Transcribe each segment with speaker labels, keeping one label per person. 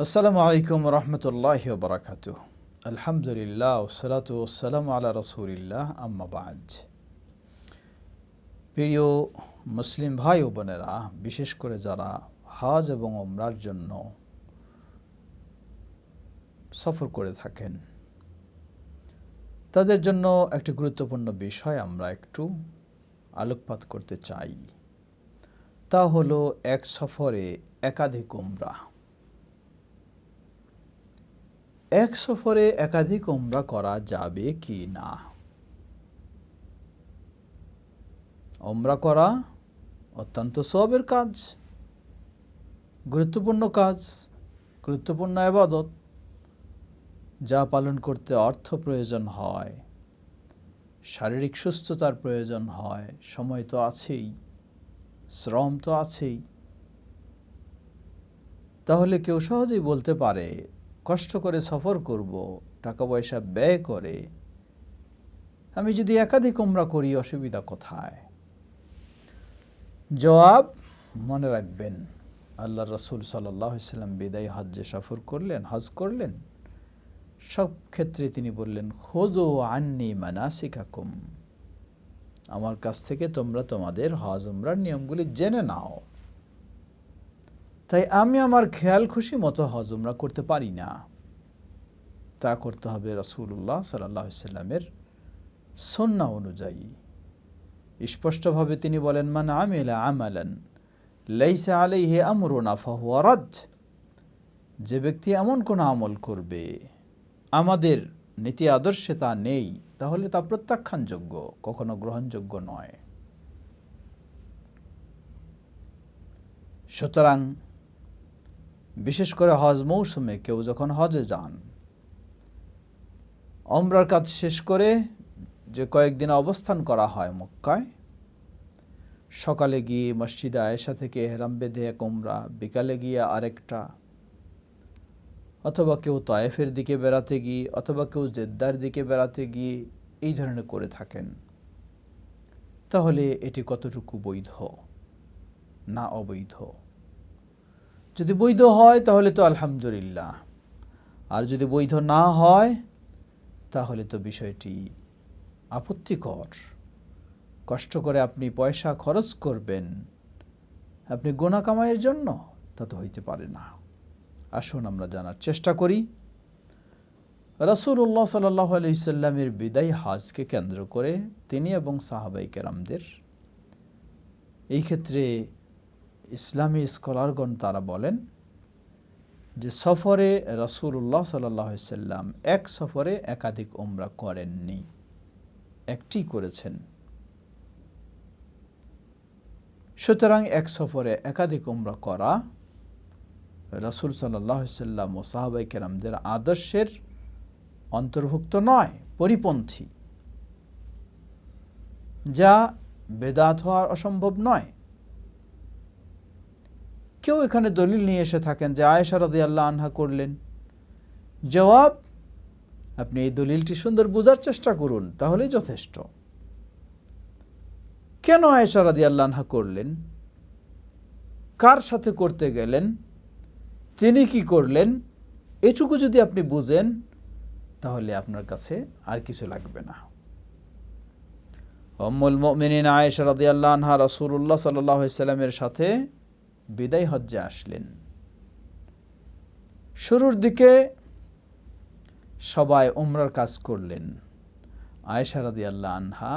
Speaker 1: আসসালামু আলাইকুম রহমতুল্লাহি ওয়া বারাকাতুহু। আলহামদুলিল্লাহ ওয়াসসালাতু ওয়াসসালামু আলা রাসূলিল্লাহ, আম্মা বা'দ। প্রিয় মুসলিম ভাই ও বোনেরা, বিশেষ করে যারা হজ এবং ওমরার জন্য সফর করে থাকেন, তাদের জন্য একটি গুরুত্বপূর্ণ বিষয় আমরা একটু আলোকপাত করতে চাই। তা হলো এক সফরে একাধিক উমরা। এক সফরে একাধিক উমরা করা যাবে কি না? উমরা করা অত্যন্ত সওয়াবের কাজ, গুরুত্বপূর্ণ কাজ, গুরুত্বপূর্ণ ইবাদত, যা পালন করতে অর্থ প্রয়োজন হয়, শারীরিক সুস্থতার প্রয়োজন হয়, সময় তো আছেই, শ্রম তো আছেই। তাহলে কেউ সহজেই বলতে পারে, কষ্ট করে সফর করব, টাকা পয়সা ব্যয় করে আমি যদি একাধিক উমরা করি, অসুবিধা কোথায়? জবাব মনে রাখবেন, আল্লাহ রাসূল সাল্লাল্লাহু আলাইহি ওয়াসাল্লাম বিদায়ী হজ্জে সফর করলেন, হজ করলেন। সব ক্ষেত্রে তিনি বললেন, খুযু আন্নী মানাসিকাকুম, আমার কাছ থেকে তোমরা তোমাদের হজ উমরার নিয়মগুলি জেনে নাও। তাই আমি আমার খেয়াল খুশি মতো হজ উমরা করতে পারি না, তা করতে হবে রাসূলুল্লাহ সাল্লাল্লাহু আলাইহি ওয়াসাল্লামের সুন্নাহ অনুযায়ী। স্পষ্টভাবে তিনি বলেন, মান আমিলা আমালান লাইসা আলাইহি আমরুনা ফাহুয়া রাদ, যে ব্যক্তি এমন কোন আমল করবে আমাদের নীতি আদর্শে তা নেই, তাহলে তা প্রত্যাখ্যানযোগ্য, কখনো গ্রহণযোগ্য নয়। সুতরাং বিশেষ করে হজ মৌসুমে কেউ যখন হজে যান, উমরার কাজ শেষ করে যে কয়েকদিন অবস্থান করা হয় মক্কায়, সকালে গিয়ে মসজিদে আয়েশা থেকে ইহরাম বেঁধে এক উমরা, বিকালে গিয়ে আরেকটা, অথবা কেউ তায়েফের দিকে বেড়াতে গিয়ে, অথবা কেউ জেদ্দার দিকে বেড়াতে গিয়ে এই ধরনের করে থাকেন। তাহলে এটি কতটুকু বৈধ না অবৈধ? যদি বৈধ হয় তাহলে তো আলহামদুলিল্লাহ, আর যদি বৈধ না হয় তাহলে তো বিষয়টি আপত্তিকর। কষ্ট করে আপনি পয়সা খরচ করবেন আপনি গুনাহ কামাইয়ের জন্য, তা তো হইতে পারে না। আসুন আমরা জানার চেষ্টা করি রাসূলুল্লাহ সাল্লাল্লাহু আলাইহি ওয়াসাল্লামের বিদায়ী হজকে কেন্দ্র করে তিনি এবং সাহাবায়ে কেরামদের, এই ক্ষেত্রে ইসলামী স্কলারগণ তারা বলেন যে সফরে রাসূলুল্লাহ সাল্লাল্লাহু আলাইহি ওয়াসাল্লাম এক সফরে একাধিক উমরা করেননি, একটি করেছেন। সুতরাং এক সফরে একাধিক উমরা করা রাসূল সাল্লাল্লাহু আলাইহি ওয়াসাল্লাম ও সাহাবায়ে কেরামদের আদর্শের অন্তর্ভুক্ত নয়, পরিপন্থী, যা বেদাত হওয়ার অসম্ভব নয়। কেউ এখানে দলিল নিয়ে এসে থাকেন যে আয়েশা রাদিয়াল্লাহু আনহা করলেন। জবাব, আপনি এই দলিলটি সুন্দর বোঝার চেষ্টা করুন, তাহলেই যথেষ্ট। কেন আয়েশা রাদিয়াল্লাহু আনহা করলেন? কার সাথে করতে গেলেন? তিনি কি করলেন? এটুকু যদি আপনি বুঝেন, তাহলে আপনার কাছে আর কিছু লাগবে না। উম্মুল মুমিনিন আয়েশা রাদিয়াল্লাহু আনহা রাসূলুল্লাহ সাল্লাল্লাহু আলাইহি ওয়াসাল্লামের সাথে বিদায় হজ্জে আসলেন। শুরুর দিকে সবাই উমরার কাজ করলেন। আয়েশা রাদিয়াল্লাহু আনহা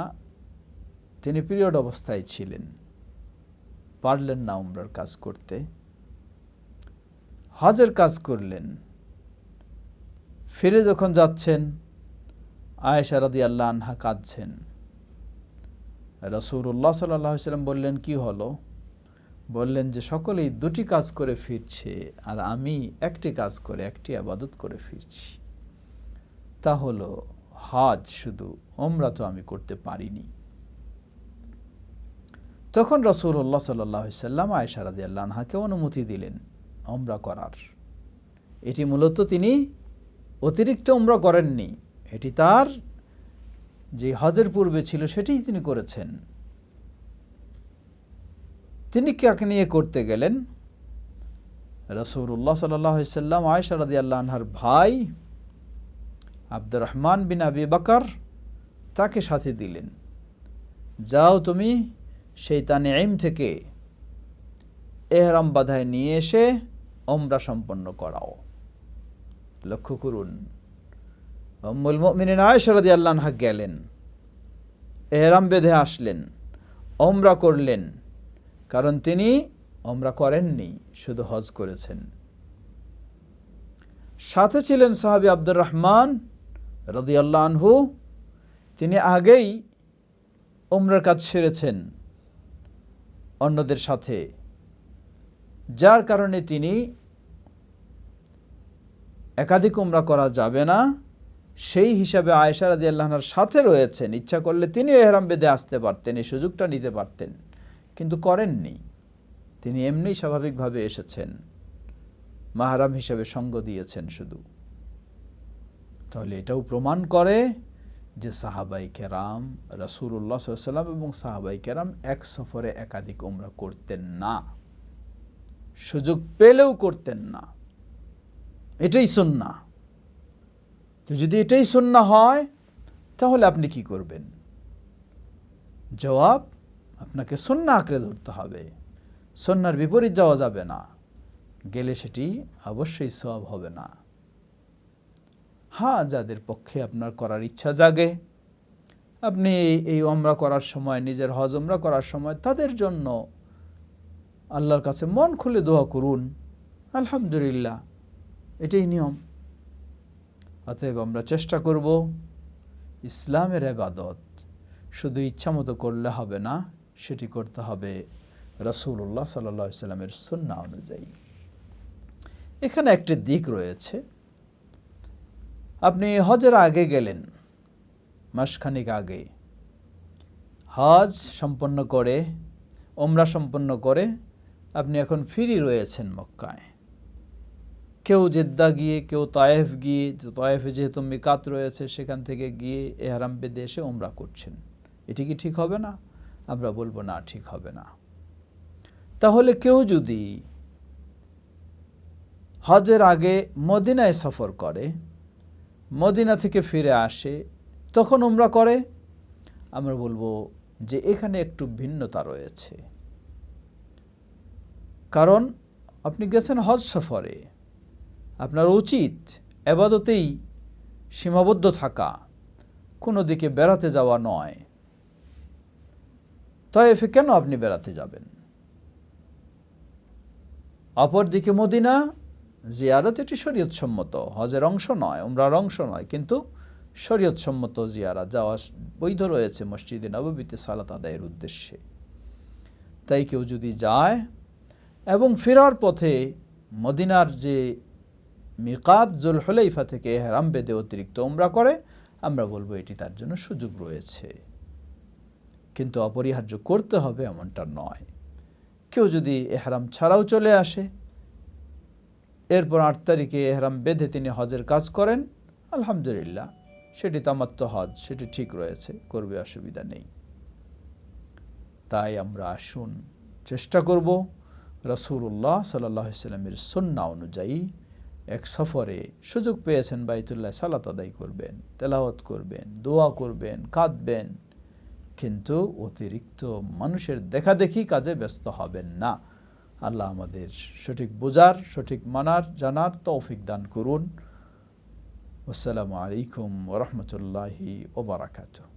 Speaker 1: তিনি পিরিয়ড অবস্থায় ছিলেন, পারলেন না উমরার কাজ করতে, হজের কাজ করলেন। ফিরে যখন যাচ্ছেন, আয়েশা রাদিয়াল্লাহু আনহা কাঁদছেন। রাসূলুল্লাহ সাল্লাল্লাহু আলাইহি ওয়াসাল্লাম বললেন, কি হলো? বললেন যে সকলেই দুটি কাজ করে ফিরছে, আর আমি একটি কাজ করে, একটি ইবাদত করে ফিরছি। তা হলো হজ, শুধু উমরা তো আমি করতে পারিনি। তখন রাসূলুল্লাহ সাল্লাল্লাহু আলাইহি ওয়াসাল্লাম আয়েশা রাদিয়াল্লাহু আনহাকে অনুমতি দিলেন উমরা করার। এটি মূলত তিনি অতিরিক্ত উমরা করেননি, এটি তার যে হজের পূর্বে ছিল সেটাই তিনি করেছেন। তিনি কাকে নিয়ে করতে গেলেন? রাসূলুল্লাহ সাল্লাল্লাহু আলাইহি সাল্লাম আয়েশা রাদিয়াল্লাহু আনহার ভাই আব্দুর রহমান বিন আবি বকর তাকে সাথে দিলেন, যাও তুমি সেই তানঈম থেকে ইহরাম বাঁধায় নিয়ে এসে উমরা সম্পন্ন করাও। লক্ষ্য করুন, উম্মুল মুমিনিন আয়েশা রাদিয়াল্লাহু আনহা গেলেন, ইহরাম বেঁধে আসলেন, উমরা করলেন, কারণ তিনি উমরা করেননি, শুধু হজ করেছেন। সাথে ছিলেন সাহাবী আব্দুর রহমান রাদিয়াল্লাহু আনহু, তিনি আগেই উমরার কাজ সেরেছেন অন্যদের সাথে, যার কারণে তিনি একাধিক উমরা করা যাবে না সেই হিসাবে আয়েশা রাদিয়াল্লাহু আনহার সাথে রয়েছেন। ইচ্ছা করলে তিনিও ইহরাম বেঁধে আসতে পারতেন, এই সুযোগটা নিতে পারতেন, কিন্তু করেননি। তিনি এমনি স্বাভাবিকভাবে এসেছেন, মাহরাম হিসাবে সঙ্গ দিয়েছেন শুধু। তাহলে এটাও প্রমাণ করে যে সাহাবাই কেরাম, রাসূলুল্লাহ সাল্লাল্লাহু আলাইহি ওয়াসাল্লাম এবং সাহাবাই কেরাম এক সফরে একাধিক উমরা করতেন না, সুযোগ পেলেও করতেন না। এটাই সুন্নাহ। তো যদি এটাই সুন্নাহ হয় তাহলে আপনি কি করবেন? জবাব, আপনাকে সুন্নাহ আঁকড়ে ধরতে হবে, সুন্নাহর বিপরীত যাওয়া যাবে না, গেলে সেটি অবশ্যই সওয়াব হবে না। হ্যাঁ, যাদের পক্ষে আপনার করার ইচ্ছা জাগে, আপনি এই উমরা করার সময়, নিজের হজ উমরা করার সময় তাদের জন্য আল্লাহর কাছে মন খুলে দোয়া করুন, আলহামদুলিল্লাহ, এটাই নিয়ম। অতএব আমরা চেষ্টা করব ইসলামের ইবাদত শুধু ইচ্ছামতো করলে হবে না, সেটি করতে হবে রাসূলুল্লাহ সাল্লাল্লাহু আলাইহি ওয়াসাল্লামের সুন্নাহ অনুযায়ী। এখানে একটি দিক রয়েছে, আপনি হজের আগে গেলেন, মাসখানেক আগে হজ সম্পন্ন করে, উমরা সম্পন্ন করে আপনি এখন ফ্রি রয়েছেন মক্কায়। কেউ জেদ্দা গিয়ে, কেউ তায়েফ গিয়ে, তায়েফে যেহেতু মিকাত রয়েছে সেখান থেকে গিয়ে ইহরাম বেঁধে এসে উমরা করছেন। এটি কি ঠিক হবে না? আমরা বলবো না, ঠিক হবে না। তাহলে কেউ যদি হজের আগে মদিনায় সফর করে, মদিনা থেকে ফিরে আসে, তখন উমরা করে, আমরা বলবো যে এখানে একটু ভিন্নতা রয়েছে। কারণ আপনি গেছেন হজ সফরে, আপনার উচিত ইবাদতেই সীমাবদ্ধ থাকা, কোনো দিকে বেড়াতে যাওয়া নয়। তায়েফে কেন আপনি বেড়াতে যাবেন? অপরদিকে মদিনা জিয়ারত, এটি শরীয়তসম্মত, হজের অংশ নয়, উমরার অংশ নয়, কিন্তু শরীয়তসম্মত জিয়ারত, যাওয়া বৈধ রয়েছে মসজিদে নববীতে সালাত আদায়ের উদ্দেশ্যে। তাই কেউ যদি যায় এবং ফেরার পথে মদিনার যে মিকাত যুলহুলাইফা থেকে ইহরাম বেঁধে অতিরিক্ত উমরা করে, আমরা বলবো এটি তার জন্য সুযোগ রয়েছে, কিন্তু অপরিহার্য করতে হবে এমনটা নয়। কেউ যদি ইহরাম ছাড়াও চলে আসে, এরপর 8 তারিখে ইহরাম বেঁধে তিনি হজের কাজ করেন, আলহামদুলিল্লাহ, সেটি তামাত্তু হজ, সেটি ঠিক রয়েছে, করবে, অসুবিধা নেই। তাই আমরা আসুন চেষ্টা করব রাসূলুল্লাহ সাল্লাল্লাহু আলাইহি ওয়াসাল্লামের সুন্নাহ অনুযায়ী এক সফরে সুযোগ পেয়েছেন বাইতুল্লাহ সালাত আদায় করবেন, তেলাওয়াত করবেন, দোয়া করবেন, কাঁদবেন, কিন্তু অতিরিক্ত মানুষের দেখাদেখি কাজে ব্যস্ত হবেন না। আল্লাহ আমাদের সঠিক বোঝার, সঠিক মানার, জানার তৌফিক দান করুন। আসসালামু আলাইকুম ওয়া রাহমাতুল্লাহি ওয়া বারাকাতুহু।